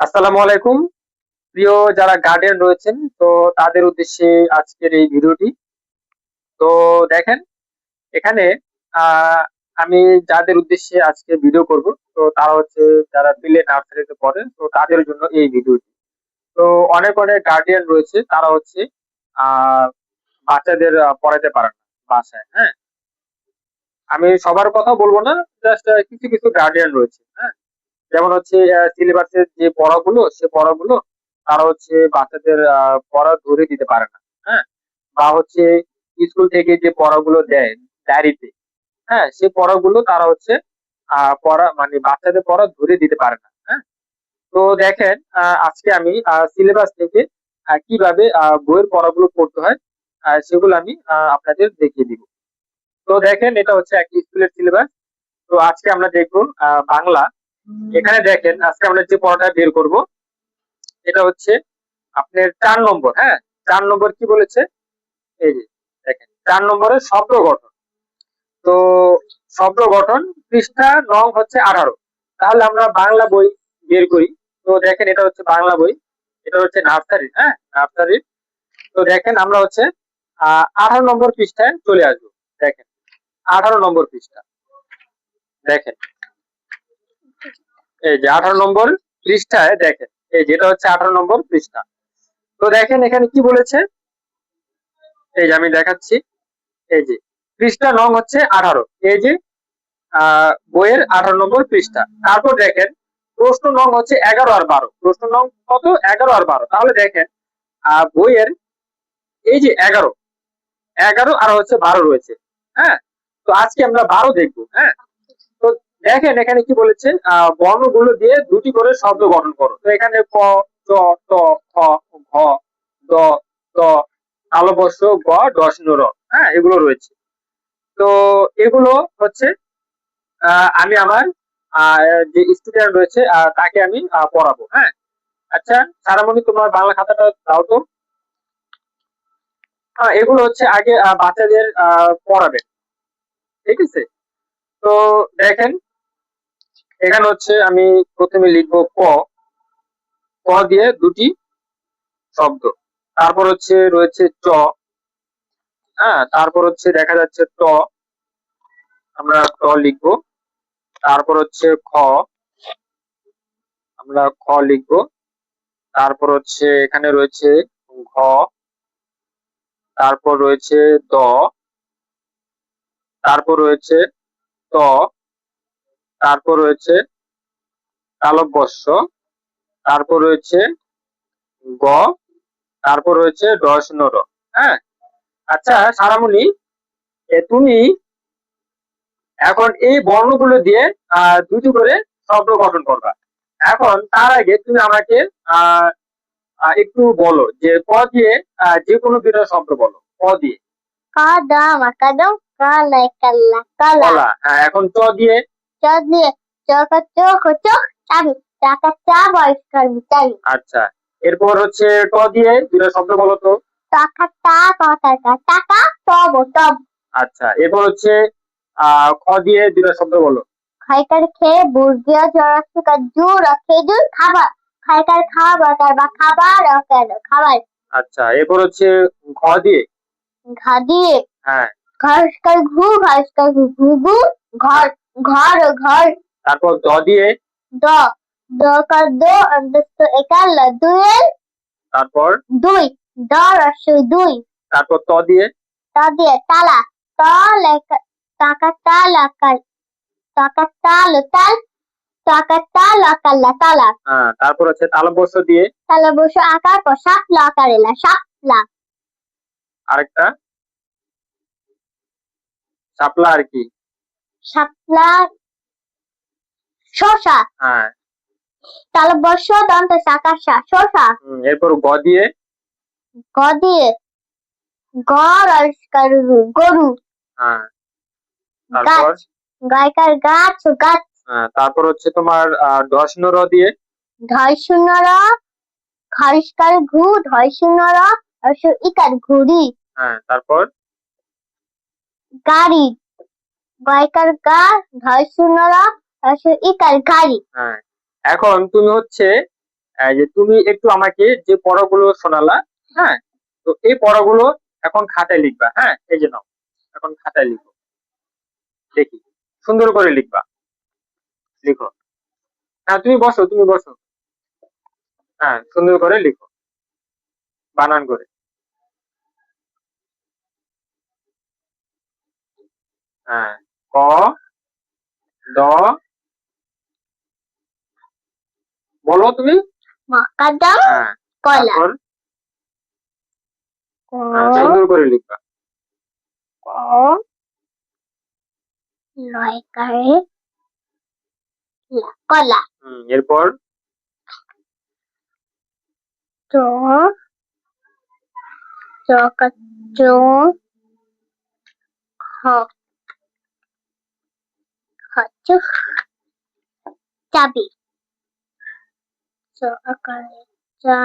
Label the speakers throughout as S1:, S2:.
S1: আসসালামু আলাইকুম। প্রিয় যারা গার্ডিয়ান রয়েছেন, তো তাদের উদ্দেশ্যে আজকের এই ভিডিওটি। তো দেখেন, এখানে আহ, আমি যাদের উদ্দেশ্যে আজকে ভিডিও করব, তো তারা হচ্ছে যারা প্লে নার্সারিতে পড়ে, তো তাদের জন্য এই ভিডিওটি। তো অনেক অনেক গার্ডিয়ান রয়েছে, তারা হচ্ছে আহ বাচ্চাদের পড়াতে পারে না বাসায়। হ্যাঁ, আমি সবার কথা বলবো না, জাস্ট কিছু কিছু গার্ডিয়ান রয়েছে। হ্যাঁ, যেমন হচ্ছে সিলেবাসের যে পড়াগুলো, সে পড়াগুলো তারা হচ্ছে বাচ্চাদের পড়া ধরে দিতে পারে না। হ্যাঁ, বা হচ্ছে স্কুল থেকে যে পড়াগুলো দেয় ডায়েরিতে, হ্যাঁ, সে পড়াগুলো তারা হচ্ছে পড়া মানে বাচ্চাদের পড়া ধরে দিতে পারে না। হ্যাঁ, তো দেখেন, আজকে আমি সিলেবাস থেকে কিভাবে বইয়ের পড়াগুলো পড়তে হয় সেগুলো আমি আপনাদের দেখিয়ে দিব। তো দেখেন, এটা হচ্ছে একটা স্কুলের সিলেবাস। তো আজকে আমরা দেখবো বাংলা। এখানে দেখেন, আজকে আমরা যে পড়াটা বের করব, এটা হচ্ছে আপনার 4 নম্বর। হ্যাঁ, 4 নম্বর কি বলেছে, এই যে দেখেন 4 নম্বরের শব্দ গঠন। তো শব্দ গঠন পৃষ্ঠা নং হচ্ছে 18। তাহলে আমরা বাংলা বই বের করি। তো দেখেন, এটা হচ্ছে বাংলা বই, এটা হচ্ছে নার্সারি। হ্যাঁ, নার্সারি। তো দেখেন, আমরা হচ্ছে 18 নম্বর পৃষ্ঠায় চলে আসবো। দেখেন, 18 নম্বর পৃষ্ঠা। দেখেন, এই যে 18 নম্বর পৃষ্ঠায় দেখেন, এই যেটা হচ্ছে 18 নম্বর পৃষ্ঠা। তো দেখেন, এখানে কি বলেছে, এই যে আমি দেখাচ্ছি। এই যে পৃষ্ঠা নং হচ্ছে 18, এই যে বইয়ের 18 নম্বর পৃষ্ঠা। তারপর দেখেন, প্রশ্ন নং হচ্ছে 11 আর 12। প্রশ্ন নং কত, 11 আর 12। তাহলে দেখেন, বইয়ের এই যে 11, 11 আর হচ্ছে 12 রয়েছে। হ্যাঁ, তো আজকে আমরা 12 দেখবো। হ্যাঁ, তো দেখেন, এখানে কি বলেছে, বর্ণগুলো দিয়ে দুটি করে শব্দ গঠন করো। তো এখানে ক, চ, ট, খ, ঘ, দ, ত, তালব্য শ, গ, ঢ, র। হ্যাঁ, এগুলো রয়েছে। তো এগুলো হচ্ছে আমি আমার যে স্টুডেন্ট রয়েছে তাকে আমি পড়াবো। হ্যাঁ, আচ্ছা সারামণি, তোমার বাংলা খাতাটা দাও তো। এগুলো হচ্ছে আগে বাচ্চাদের পড়াবেন, ঠিক আছে? তো দেখেন, এখানে হচ্ছে আমি প্রথমে লিখবো ক। ক দিয়ে দুটি শব্দ। তারপর হচ্ছে রয়েছে চ। হ্যাঁ, তারপর হচ্ছে দেখা যাচ্ছে ট, আমরা ট লিখবো। তারপর হচ্ছে খ, আমরা খ লিখবো। তারপর হচ্ছে এখানে রয়েছে ঘ। তারপর রয়েছে দ। তারপর রয়েছে ত। তারপর রয়েছে তালব্য শ। তারপর রয়েছে গ। তারপর রয়েছে র। হ্যাঁ, আচ্ছা সারামণি, তুমি এখন এই বর্ণগুলো দিয়ে দুটো করে শব্দ গঠন করবা। এখন তার আগে তুমি আমাকে আহ একটু বলো যে ক দিয়ে যে কোনো দুটো শব্দ বলো, ক দিয়ে।
S2: Kadam, kadam, kala, kala, kala.
S1: কলা। হ্যাঁ, এখন চ দিয়ে।
S2: Jadi, cokok, cokok, cok, tabi, cakap, cabai, sekali, tabi.
S1: আচ্ছা, এরপর হচ্ছে ট দিয়ে দুটো শব্দ বলো তো।
S2: Cakap, cakap, cakap, tobo, tob.
S1: আচ্ছা, এরপর হচ্ছে খ দিয়ে দুটো শব্দ বলো।
S2: খাইকার খেয়ে বুর্গিয়া জরাসিকা জুর খেজুর খাবার খাইকার খাবার বা খাবার খাবার।
S1: আচ্ছা, এরপর হচ্ছে ঘ দিয়ে।
S2: ঘা দিয়ে
S1: হ্যাঁ।
S2: ঘাসকার ঘাসকার ঘুঘু ঘর ঘর ঘর।
S1: তারপর দ দিয়ে।
S2: দ দকার দো অন্তস্থ একাল দুয়ের।
S1: তারপর
S2: দুই দ রস্যই দুই।
S1: তারপর ত দিয়ে।
S2: ত দিয়ে তালা ত লেখা টাকা তাল আকার টাকা তাল তাল টাকা তাল আকাল্লা তালা।
S1: হ্যাঁ, তারপর হচ্ছে তালব্য শ দিয়ে।
S2: তালা বসে আকার পর সাপলা আকারেলা সাপলা।
S1: আরেকটা শাপলা আর কি।
S2: সাপলা শশা।
S1: হ্যাঁ।
S2: তালা বর্ষ দন্ত সাকাশা শশা।
S1: এরপর গ দিয়ে।
S2: গ দিয়ে গড় আবিষ্কার গরু।
S1: হ্যাঁ, তারপর
S2: গাছ গায়কার গাছ গাছ।
S1: তারপর হচ্ছে তোমার ঢ, র দিয়ে।
S2: ধয় শূন্য র খরিষ্কার ঘু ধয় শূন্য র ইকার ঘুড়ি।
S1: হ্যাঁ, তারপর
S2: গাড়ি গয়কার গা ধয় শূন্য র ইকার গাড়ি।
S1: হ্যাঁ, এখন তুমি হচ্ছে যে তুমি একটু আমাকে যে পড়াগুলো শোনালা, হ্যাঁ, তো এই পড়াগুলো এখন খাতায় লিখবা। হ্যাঁ, এই যে নাও, এখন খাতায় লিখো, দেখি সুন্দর করে লিখবা, লিখো। হ্যাঁ, তুমি বসো, তুমি বসো। হ্যাঁ, সুন্দর করে লিখো, বানান করে। হ্যাঁ, ক, দ, বলো তুমি।
S2: মাকাদম
S1: হ্যাঁ,
S2: কলা।
S1: তারপর
S2: ক
S1: সুন্দর করে লিখবা।
S2: ক লয়কারে লা কলা।
S1: এরপর
S2: চ চকা চ খ খচ চাবি। চ আকারে চা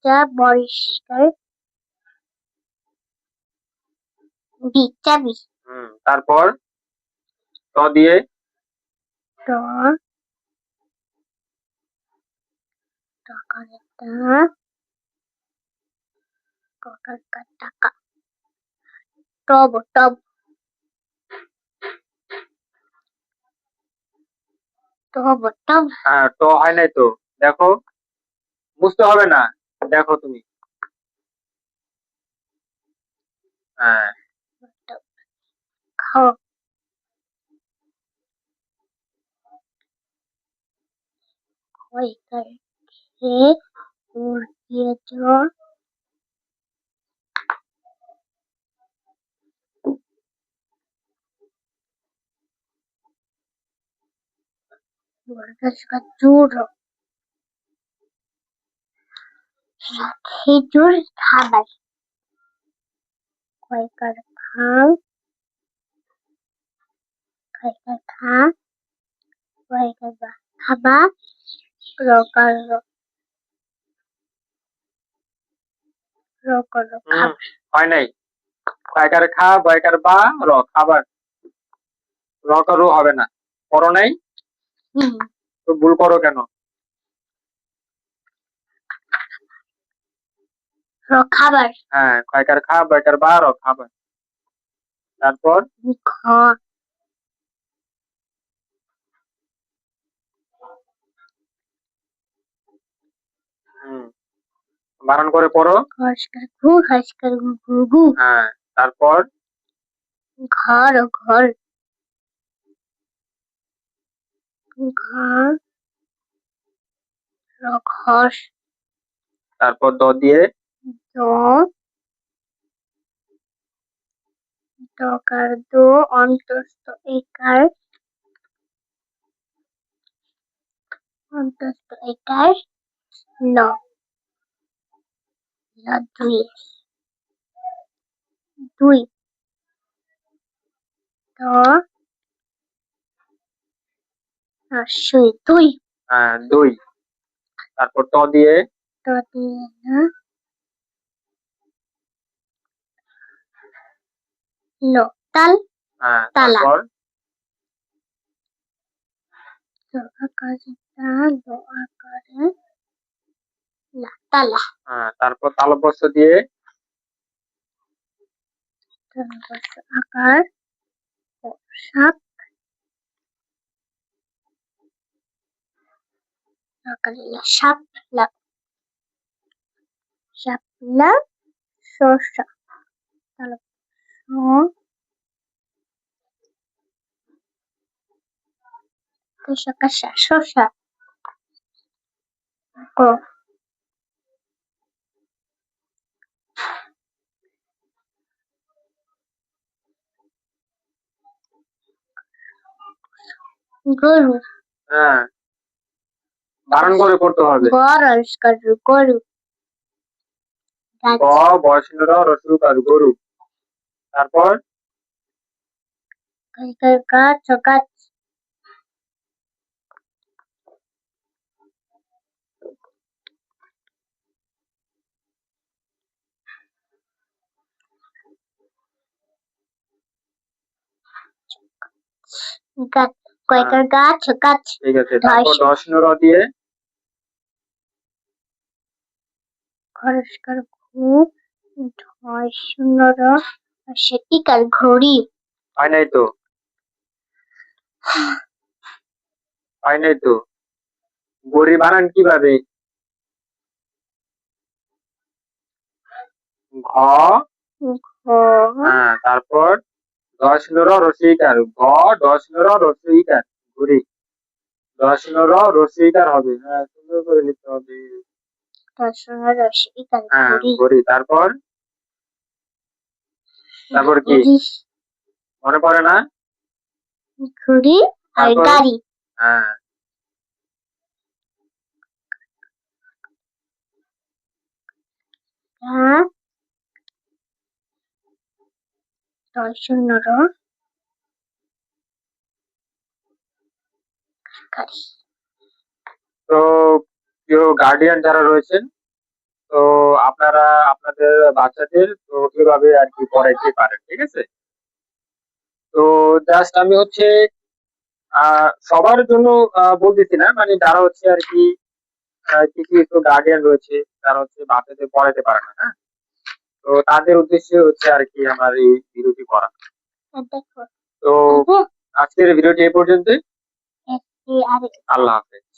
S2: চা বরিষ্কার বি চাবি।
S1: তারপর ত দিয়ে
S2: ট টাকারে টা ককার কা টাকা। টব টব টব টব।
S1: ট হয় নাই তো, দেখো, বুঝতে হবে না, দেখো তুমি। হ্যাঁ,
S2: খ খয়কার খে মুরগিয়ে চ মুরগাছকা চুর খেজুর খাবার। খয়কার খাও খয়কার খা খয়কার বা খাবা। রকার রকর খাবার।
S1: হয় নাই। কয়কার খা, বয়কার বা, র খাবার। র কারো হবে না, করো নাই, তো ভুল করো কেন?
S2: র খাবার।
S1: হ্যাঁ, কয়কার খা, বয়কার বা, র খাবার। তারপর
S2: খ
S1: হুম, বানান করে পড়ো।
S2: খসকার ঘু ঘু।
S1: হ্যাঁ, তারপর
S2: ঘর ঘর ঘর ঘর।
S1: তারপর দ দিয়ে
S2: দ দকার দো অন্তস্থ একার অন্তস্থ একার ল ল দুই দুই। দ রস্বই দুই।
S1: দুই। তারপর ত দিয়ে
S2: ত দিয়ে না ল তাল তালা।
S1: তারপর
S2: ত আকারে তা ল আকারে লা তালা।
S1: তারপর তালব্য দিয়ে
S2: আকার সাপ আকারে লা সাপ লা শাপলা শসা। তাহলে কষা কষা শসা। ক গরু।
S1: হ্যাঁ, বানান করে পড়তে হবে।
S2: গরস্কার গরু।
S1: গ বয়সের রসুকার গরু। তারপর
S2: গাছ গাছ। গাছ কয়টার গাছ গাছ
S1: ঠিক আছে, তারপর
S2: ধস
S1: ধর্ষণ দিয়ে
S2: খরস্কার খুব ধর্ষণর ইকার ঘড়ি
S1: হয় নাই তো, হয় নাই তো। গড়ি বানান কিভাবে? ঘ, হ্যাঁ, তারপর ধর্ষণ রসইকার, ঘ ধর্ষণ রসইকার, ঘুরি ধর্ষণ রসইকার হবে, হ্যাঁ, সুন্দর করে লিখতে হবে।
S2: ধর্ষণর ইকার
S1: হ্যাঁ,
S2: ঘড়ি
S1: ঘড়ি, তারপর তারপর কি মনে পড়ে না?
S2: ঘড়ি আর
S1: তারপর
S2: গাড়ি
S1: হ্যাঁ,
S2: হ্যাঁ ধর্ষণর গাড়ি
S1: তো প্রিয় গার্ডিয়ান যারা রয়েছেন, তো আপনারা আপনাদের বাচ্চাদের তো এভাবে আর কি পড়াইতে পারেন, ঠিক আছে? তো জাস্ট আমি হচ্ছে সবার জন্য বলতেছি না, মানে যারা হচ্ছে আর কি কিছু কিছু গার্ডিয়ান রয়েছে যারা হচ্ছে বাচ্চাদের পড়াইতে পারে না, হ্যাঁ, তো তাদের উদ্দেশ্যে হচ্ছে আর কি আমার এই ভিডিওটি করা।
S2: দেখো
S1: তো আজকের ভিডিওটি এই পর্যন্তই।
S2: আর
S1: আল্লাহ হাফেজ।